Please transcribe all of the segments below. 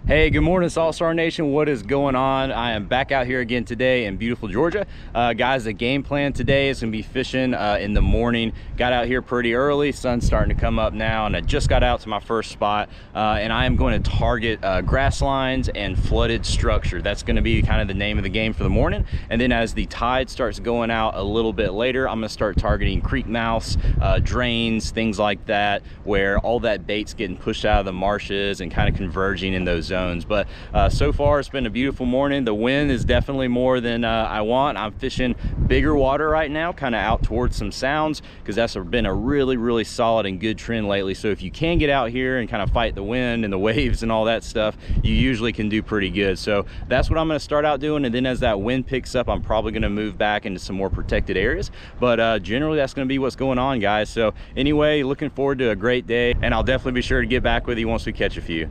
Hey, good morning, Salt Star Nation. What is going on? I am back out here again today in beautiful Georgia. Guys, the game plan today is gonna be fishing in the morning. Got out here pretty early, sun's starting to come up now, and I just got out to my first spot, and I am going to target grass lines and flooded structure. That's gonna be kind of the name of the game for the morning. And then as the tide starts going out a little bit later, I'm gonna start targeting creek mouths, drains, things like that, where all that bait's getting pushed out of the marshes and kind of converging in those zones. But so far it's been a beautiful morning. The wind is definitely more than I want. I'm fishing bigger water right now, kind of out towards some sounds, because that's been a really solid and good trend lately. So if you can get out here and kind of fight the wind and the waves and all that stuff, you usually can do pretty good. So that's what I'm going to start out doing, and then as that wind picks up, I'm probably going to move back into some more protected areas. But generally that's going to be what's going on, guys. So anyway, looking forward to a great day, and I'll definitely be sure to get back with you once we catch a few.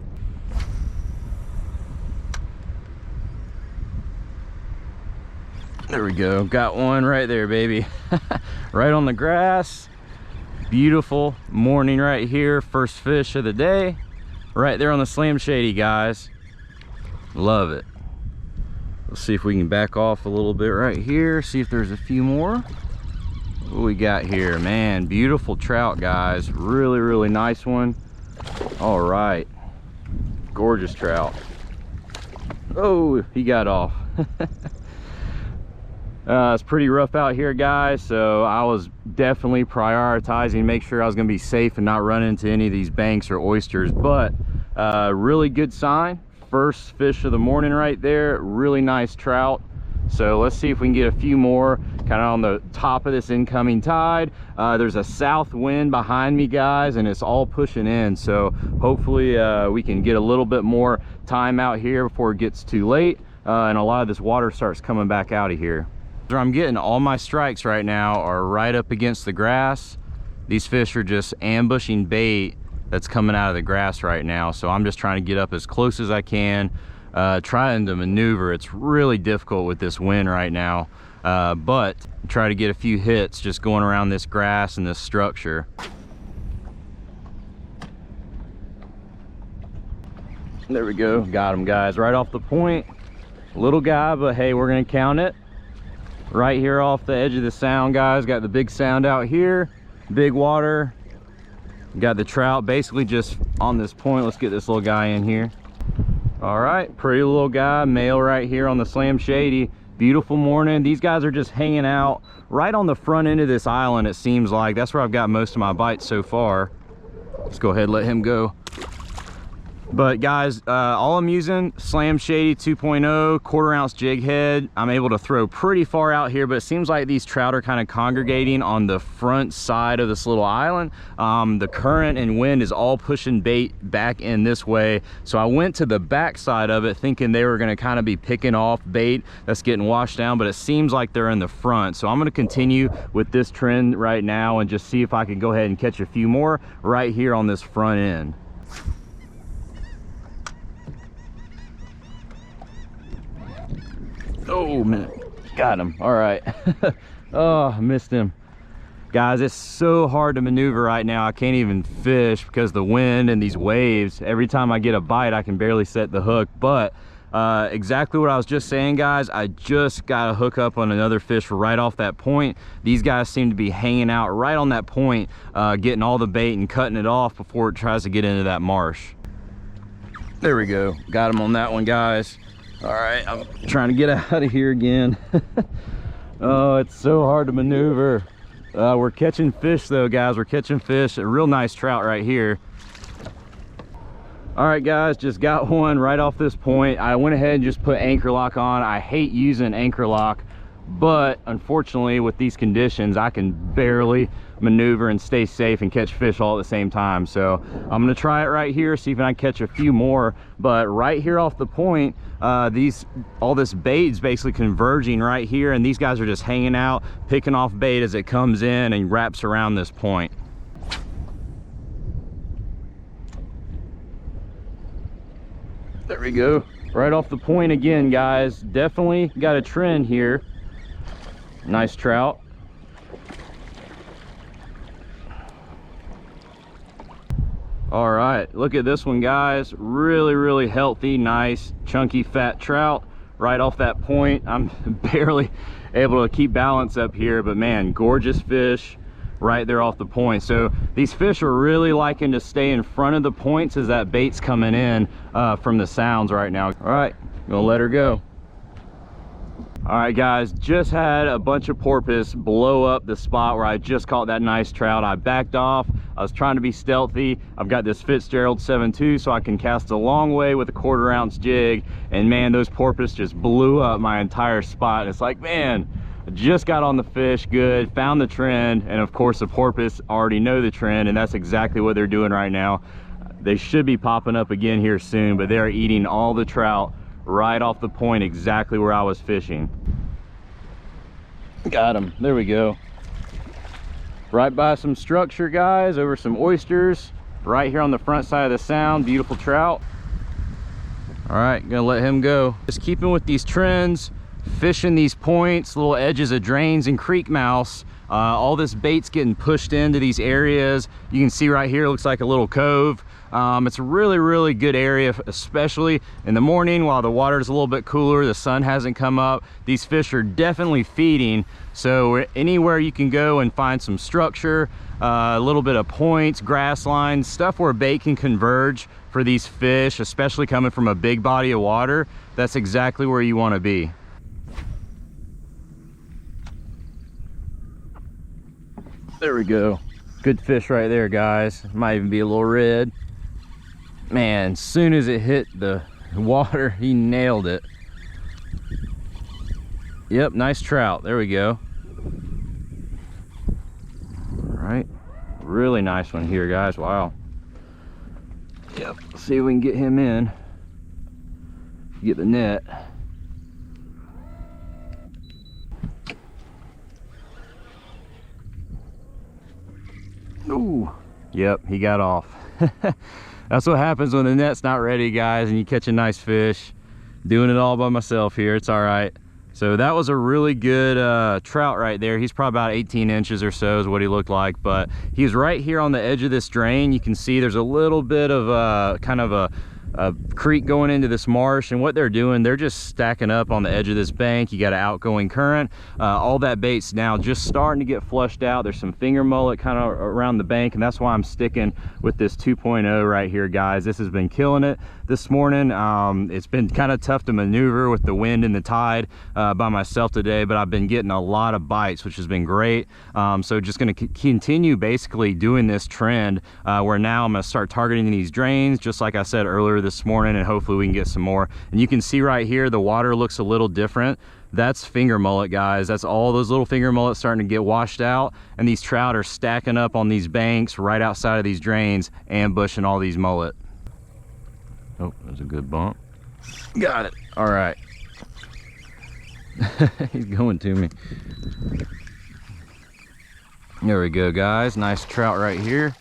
There we go, got one right there, baby. Right on the grass. Beautiful morning right here, first fish of the day right there on the Slam Shady, guys. Love it. Let's see if we can back off a little bit right here, see if there's a few more. What we got here, man? Beautiful trout, guys. Really nice one. All right, gorgeous trout. Oh, he got off. It's pretty rough out here, guys, so I was definitely prioritizing make sure I was going to be safe and not run into any of these banks or oysters. But really good sign, first fish of the morning right there. Really nice trout. So let's see if we can get a few more kind of on the top of this incoming tide. There's a south wind behind me, guys, and it's all pushing in, so hopefully we can get a little bit more time out here before it gets too late and a lot of this water starts coming back out of here. I'm getting all my strikes right now are right up against the grass. These fish are just ambushing bait that's coming out of the grass right now, so I'm just trying to get up as close as I can, trying to maneuver. It's really difficult with this wind right now, but try to get a few hits just going around this grass and this structure. There we go, got him, guys, right off the point. Little guy, but hey, we're gonna count it. Right here off the edge of the sound, guys. Got the big sound out here, big water. Got the trout basically just on this point. Let's get this little guy in here. All right, pretty little guy, male right here on the Slam Shady. Beautiful morning. These guys are just hanging out right on the front end of this island, it seems like. That's where I've got most of my bites so far. Let's go ahead and let him go. But guys, all I'm using, Slam Shady 2.0 1/4 ounce jig head. I'm able to throw pretty far out here, but it seems like these trout are kind of congregating on the front side of this little island. The current and wind is all pushing bait back in this way, so I went to the back side of it thinking they were going to kind of be picking off bait that's getting washed down, but it seems like they're in the front. So I'm going to continue with this trend right now and just see if I can go ahead and catch a few more right here on this front end. Oh man, got him. All right. Oh, I missed him. Guys, it's so hard to maneuver right now. I can't even fish because the wind and these waves. Every time I get a bite, I can barely set the hook. But exactly what I was just saying, guys, I just got a hook up on another fish right off that point. These guys seem to be hanging out right on that point, getting all the bait and cutting it off before it tries to get into that marsh. There we go, got him on that one, guys. All right, I'm trying to get out of here again. Oh, it's so hard to maneuver. We're catching fish though, guys. We're catching fish. A real nice trout right here. All right, guys, just got one right off this point. I went ahead and just put anchor lock on. I hate using anchor lock, but unfortunately with these conditions, I can barely maneuver and stay safe and catch fish all at the same time. So I'm gonna try it right here, see if I can catch a few more. But right here off the point, all this bait is basically converging right here, and these guys are just hanging out, picking off bait as it comes in and wraps around this point. There we go, right off the point again, guys. Definitely got a trend here. Nice trout. All right, look at this one, guys. Really healthy, nice, chunky, fat trout right off that point. I'm barely able to keep balance up here, but man, gorgeous fish right there off the point. So these fish are really liking to stay in front of the points as that bait's coming in from the sounds right now. All right, gonna let her go. All right, guys, just had a bunch of porpoise blow up the spot where I just caught that nice trout. I backed off. I was trying to be stealthy. I've got this Fitzgerald 7.2 so I can cast a long way with a 1/4 ounce jig, and man, those porpoise just blew up my entire spot. It's like, man, I just got on the fish good, found the trend, and of course the porpoise already know the trend, and that's exactly what they're doing right now. They should be popping up again here soon, but they're eating all the trout right off the point exactly where I was fishing. Got him. There we go. Right by some structure, guys, over some oysters, right here on the front side of the sound. Beautiful trout. All right, gonna let him go. Just keeping with these trends, fishing these points, little edges of drains and creek mouths. All this bait's getting pushed into these areas. You can see right here, looks like a little cove. It's a really good area, especially in the morning while the water is a little bit cooler, the sun hasn't come up. These fish are definitely feeding, so anywhere you can go and find some structure, a little bit of points, grass lines, stuff where bait can converge for these fish, especially coming from a big body of water, that's exactly where you want to be. There we go. Good fish right there, guys. Might even be a little red. Man, as soon as it hit the water, he nailed it. Yep, nice trout. There we go. All right, really nice one here, guys. Wow. Yep, let's see if we can get him in. Get the net. Ooh, yep, he got off. That's what happens when the net's not ready, guys, and you catch a nice fish. Doing it all by myself here, it's all right. So that was a really good trout right there. He's probably about 18 inches or so is what he looked like, but he's right here on the edge of this drain. You can see there's a little bit of kind of a creek going into this marsh, and what they're doing, they're just stacking up on the edge of this bank. You got an outgoing current. All that bait's now just starting to get flushed out. There's some finger mullet kind of around the bank, and that's why I'm sticking with this 2.0 right here, guys. This has been killing it this morning. It's been kind of tough to maneuver with the wind and the tide by myself today, but I've been getting a lot of bites, which has been great. So just going to continue basically doing this trend where now I'm going to start targeting these drains, just like I said earlier this morning, and hopefully we can get some more. And you can see right here the water looks a little different. That's finger mullet, guys. That's all those little finger mullets starting to get washed out, and these trout are stacking up on these banks right outside of these drains, ambushing all these mullet. Oh, there's a good bump. Got it. All right. He's going to me. There we go, guys. Nice trout right here.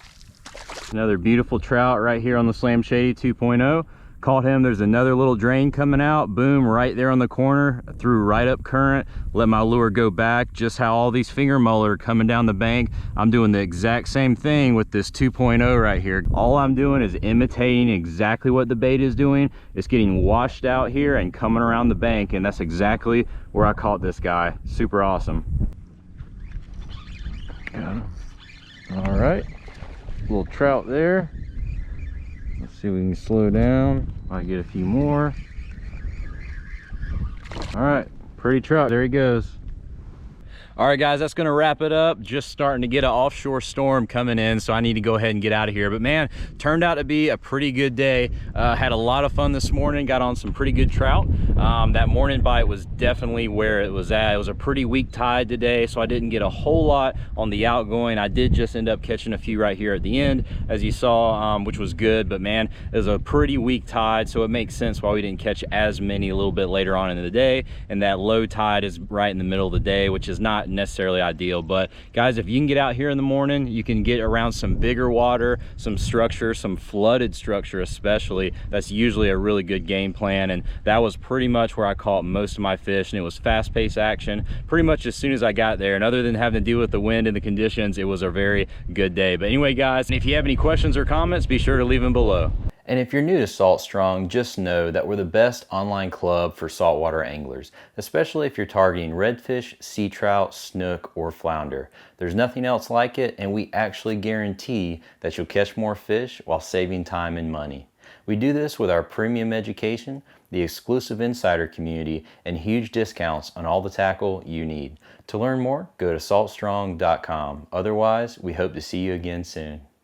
Another beautiful trout right here on the Slam Shady 2.0. Caught him. There's another little drain coming out. Boom, right there on the corner. Threw right up current. Let my lure go back. Just how all these finger mullet are coming down the bank. I'm doing the exact same thing with this 2.0 right here. All I'm doing is imitating exactly what the bait is doing. It's getting washed out here and coming around the bank, and that's exactly where I caught this guy. Super awesome. Got him. All right. Little trout there. Let's see if we can slow down. Might get a few more. All right, pretty trout. There he goes. All right, guys, that's gonna wrap it up. Just starting to get an offshore storm coming in, so I need to go ahead and get out of here. But man, turned out to be a pretty good day. Had a lot of fun this morning, got on some pretty good trout. That morning bite was definitely where it was at. It was a pretty weak tide today, so I didn't get a whole lot on the outgoing. I did just end up catching a few right here at the end, as you saw, which was good. But man, it was a pretty weak tide, so it makes sense why we didn't catch as many a little bit later on in the day. And that low tide is right in the middle of the day, which is not necessarily ideal. But guys, if you can get out here in the morning, you can get around some bigger water, some structure, some flooded structure especially. That's usually a really good game plan, and that was pretty much where I caught most of my fish, and it was fast-paced action pretty much as soon as I got there. And other than having to deal with the wind and the conditions, it was a very good day. But anyway, guys, if you have any questions or comments, be sure to leave them below. And if you're new to Salt Strong, just know that we're the best online club for saltwater anglers, especially if you're targeting redfish, sea trout, snook, or flounder. There's nothing else like it, and we actually guarantee that you'll catch more fish while saving time and money. We do this with our premium education, the exclusive insider community, and huge discounts on all the tackle you need. To learn more, go to saltstrong.com. Otherwise, we hope to see you again soon.